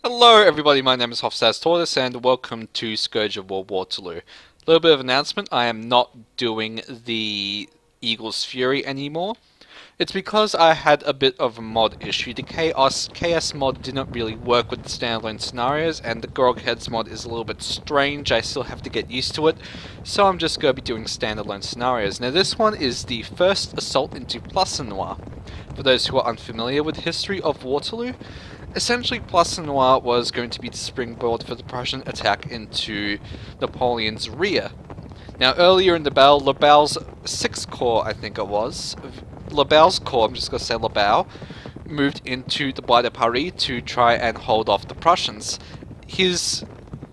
Hello everybody, my name is Hofstad's Tortoise and welcome to Scourge of Waterloo. A little bit of announcement, I am not doing the Eagle's Fury anymore. It's because I had a bit of a mod issue. The KS mod didn't really work with the standalone scenarios, and the Grogheads mod is a little bit strange. I still have to get used to it, so I'm just going to be doing standalone scenarios. Now this one is the first assault into Placenoit. For those who are unfamiliar with the history of Waterloo, essentially Placenoit was going to be the springboard for the Prussian attack into Napoleon's rear. Now, earlier in the battle, Lobau's 6th Corps, I think it was, Lobau's Corps, I'm just going to say Lobau, moved into the Bois de Paris to try and hold off the Prussians. His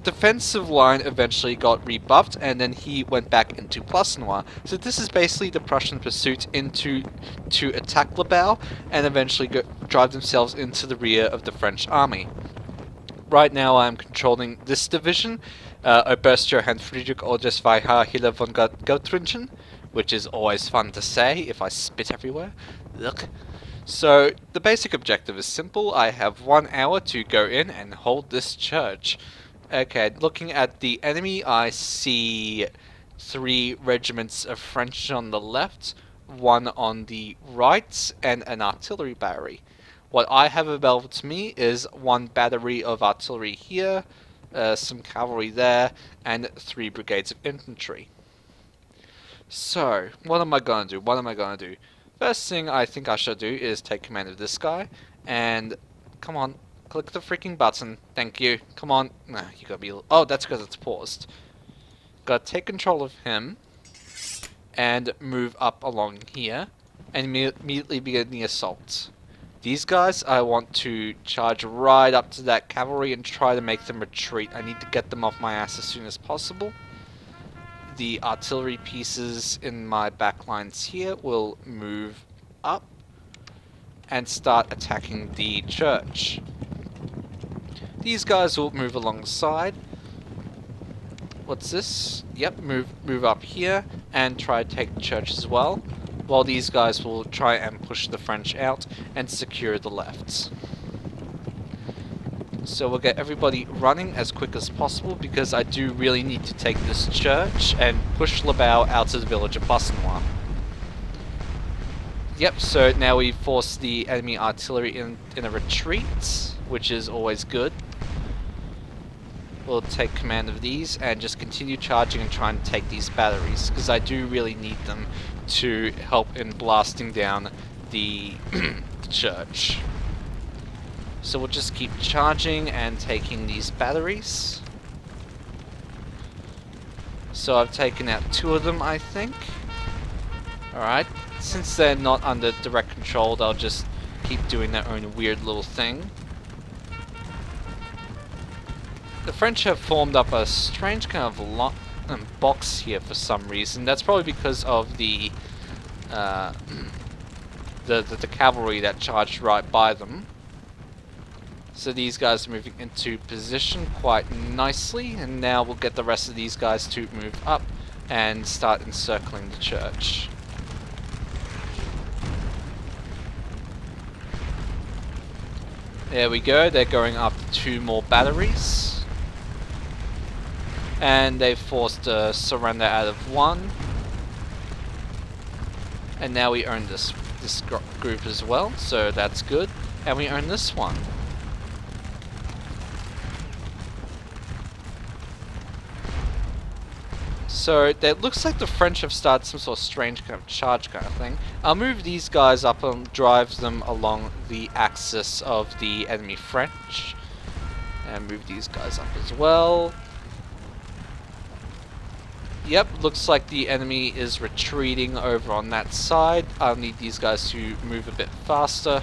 defensive line eventually got rebuffed, and then he went back into Placenoit. So this is basically the Prussian pursuit to attack Lobau, and eventually drive themselves into the rear of the French army. Right now I'm controlling this division, Oberst Johann Friedrich Ordesweicher Hiller von Gottringen, which is always fun to say if I spit everywhere. Ugh. So the basic objective is simple. I have 1 hour to go in and hold this church. Okay, looking at the enemy, I see 3 regiments of French on the left, 1 on the right, and an artillery battery. What I have available to me is 1 battery of artillery here, some cavalry there, and 3 brigades of infantry. So, what am I going to do? First thing I think I should do is take command of this guy, and come on, click the freaking button. Thank you. Come on. Nah, you gotta be. Oh, that's because it's paused. Gotta take control of him and move up along here and immediately begin the assault. These guys, I want to charge right up to that cavalry and try to make them retreat. I need to get them off my ass as soon as possible. The artillery pieces in my backlines here will move up and start attacking the church. These guys will move alongside. What's this? Yep, move up here and try to take the church as well, while these guys will try and push the French out and secure the left. So we'll get everybody running as quick as possible because I do really need to take this church and push Lobau out of the village of Placenoit. Yep, so now we force the enemy artillery in a retreat, which is always good. We'll take command of these and just continue charging and trying to take these batteries, because I do really need them to help in blasting down the church. So we'll just keep charging and taking these batteries. So I've taken out 2 of them, I think. Alright, since they're not under direct control, they'll just keep doing their own weird little thing. The French have formed up a strange kind of box here for some reason. That's probably because of the cavalry that charged right by them. So these guys are moving into position quite nicely, and now we'll get the rest of these guys to move up and start encircling the church. There we go, they're going after 2 more batteries. And they've forced a surrender out of 1. And now we own this group as well, so that's good. And we own this one. So it looks like the French have started some sort of strange kind of charge kind of thing. I'll move these guys up and drive them along the axis of the enemy French. And move these guys up as well. Yep, looks like the enemy is retreating over on that side. I'll need these guys to move a bit faster,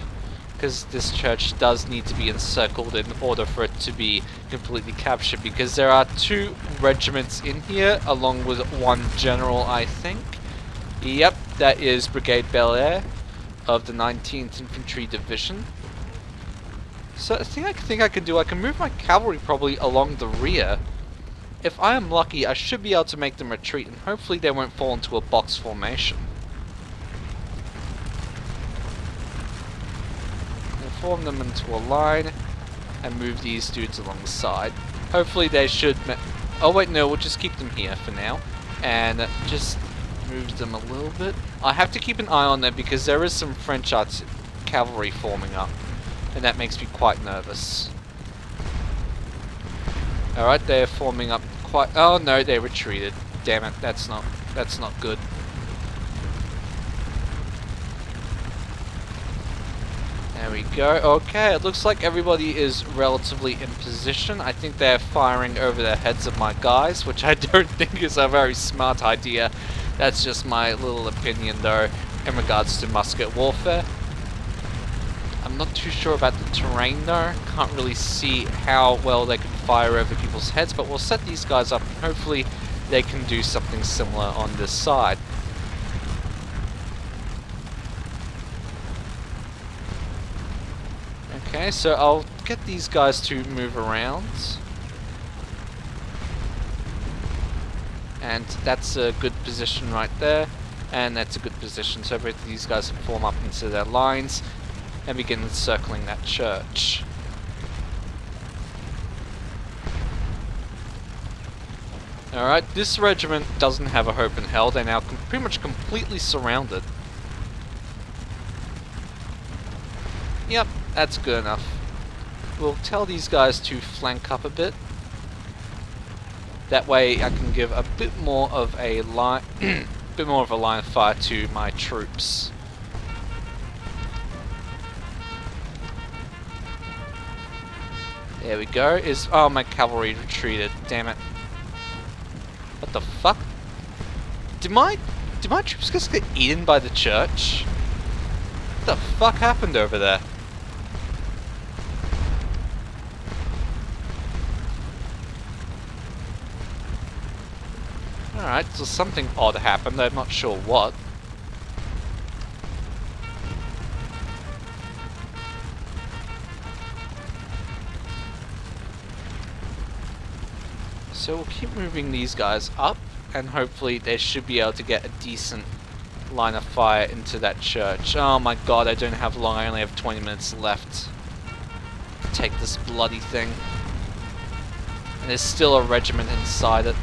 because this church does need to be encircled in order for it to be completely captured, because there are 2 regiments in here, along with 1 general, I think. Yep, that is Brigade Bel Air of the 19th Infantry Division. So the thing I can do, I can move my cavalry probably along the rear. If I am lucky, I should be able to make them retreat, and hopefully they won't fall into a box formation. We'll form them into a line, and move these dudes along the side. Hopefully they should... Oh wait, no, we'll just keep them here for now. And just move them a little bit. I have to keep an eye on them because there is some French cavalry forming up. And that makes me quite nervous. Alright, they're forming up quite... Oh no, they retreated. Damn it, that's not good. There we go. Okay, it looks like everybody is relatively in position. I think they're firing over the heads of my guys, which I don't think is a very smart idea. That's just my little opinion, though, in regards to musket warfare. I'm not too sure about the terrain, though. Can't really see how well they can fire over people's heads, but we'll set these guys up, and hopefully they can do something similar on this side. Okay, so I'll get these guys to move around. And that's a good position right there. And that's a good position, so both of these guys can form up into their lines and begin circling that church. Alright, this regiment doesn't have a hope in hell. They're now pretty much completely surrounded. Yep, that's good enough. We'll tell these guys to flank up a bit. That way I can give a bit more of a line of fire to my troops. There we go. Oh, my cavalry retreated. Damn it. What the fuck? Did my troops just get eaten by the church? What the fuck happened over there? Alright, so something odd happened, I'm not sure what. So we'll keep moving these guys up, and hopefully they should be able to get a decent line of fire into that church. Oh my god, I don't have long, I only have 20 minutes left to take this bloody thing. And there's still a regiment inside it.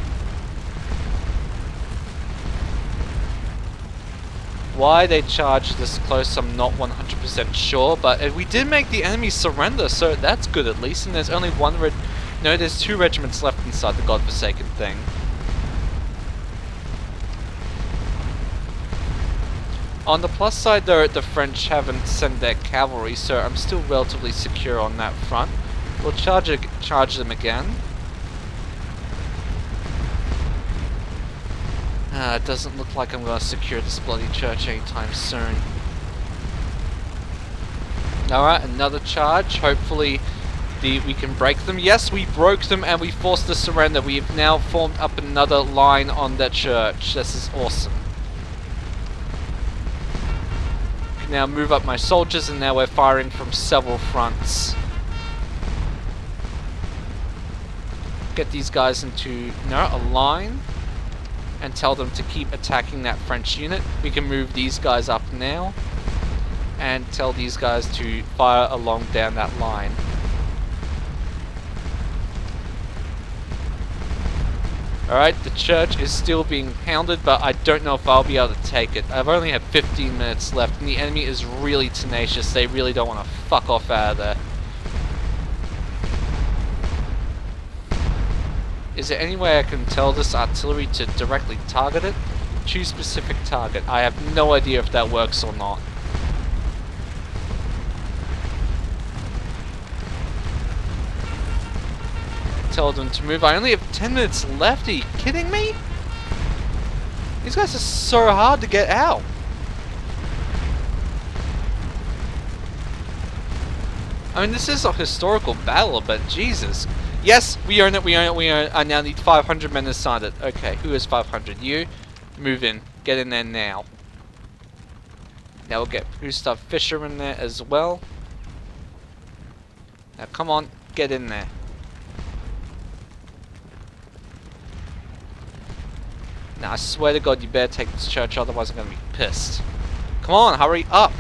Why they charged this close, I'm not 100% sure, but we did make the enemy surrender, so that's good at least, and there's only one no, there's 2 regiments left inside the godforsaken thing. On the plus side though, the French haven't sent their cavalry, so I'm still relatively secure on that front. We'll charge them again. It doesn't look like I'm going to secure this bloody church anytime soon. Alright, another charge. Hopefully we can break them. Yes, we broke them and we forced the surrender. We have now formed up another line on that church. This is awesome. I can now move up my soldiers, and now we're firing from several fronts. Get these guys into a line and tell them to keep attacking that French unit. We can move these guys up now and tell these guys to fire along down that line. Alright, the church is still being pounded, but I don't know if I'll be able to take it. I've only had 15 minutes left, and the enemy is really tenacious. They really don't want to fuck off out of there. Is there any way I can tell this artillery to directly target it? Choose specific target. I have no idea if that works or not. Tell them to move. I only have 10 minutes left. Are you kidding me? These guys are so hard to get out. I mean, this is a historical battle, but Jesus. Yes, we own it, we own it, we own it. I now need 500 men assigned it. Okay, who is 500? You? Move in. Get in there now. Now we'll get Gustav Fischer in there as well. Now come on, get in there. Now I swear to God you better take this church, otherwise I'm going to be pissed. Come on, hurry up.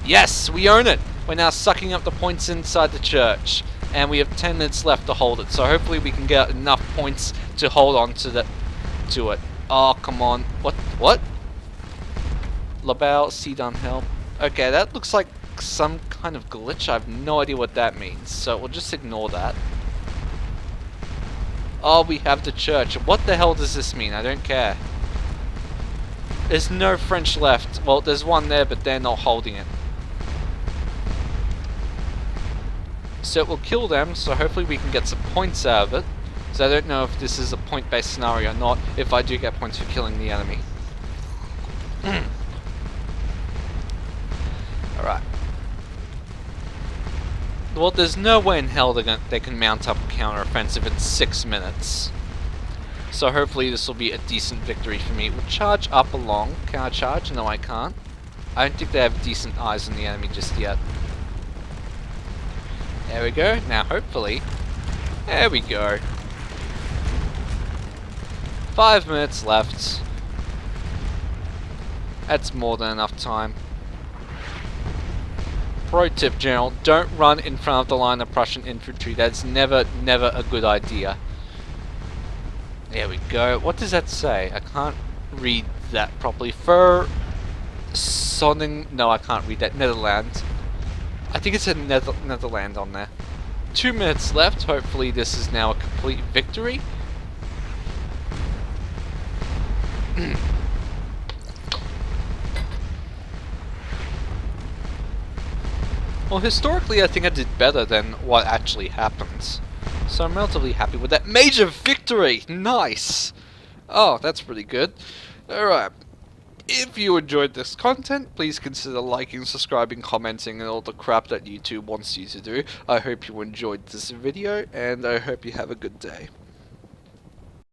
Yes, we own it. We're now sucking up the points inside the church, and we have 10 minutes left to hold it. So hopefully we can get enough points to hold on to it. Oh, come on. What? Lobau, see done help. Okay, that looks like some kind of glitch. I have no idea what that means, so we'll just ignore that. Oh, we have the church. What the hell does this mean? I don't care. There's no French left. Well, there's one there, but they're not holding it. So it will kill them, so hopefully we can get some points out of it. So I don't know if this is a point-based scenario or not, if I do get points for killing the enemy. Alright. Well, there's no way in hell they can mount up a counter-offensive in 6 minutes. So hopefully this will be a decent victory for me. We'll charge up along. Can I charge? No, I can't. I don't think they have decent eyes on the enemy just yet. There we go. Now hopefully... There we go. 5 minutes left. That's more than enough time. Pro tip, General, don't run in front of the line of Prussian infantry. That's never a good idea. There we go. What does that say? I can't read that properly. Sonning... No, I can't read that. Netherlands. I think it's a Netherland on there. 2 minutes left. Hopefully this is now a complete victory. Well, historically, I think I did better than what actually happens. So I'm relatively happy with that. Major victory! Nice! Oh, that's pretty good. Alright. If you enjoyed this content, please consider liking, subscribing, commenting, and all the crap that YouTube wants you to do. I hope you enjoyed this video, and I hope you have a good day.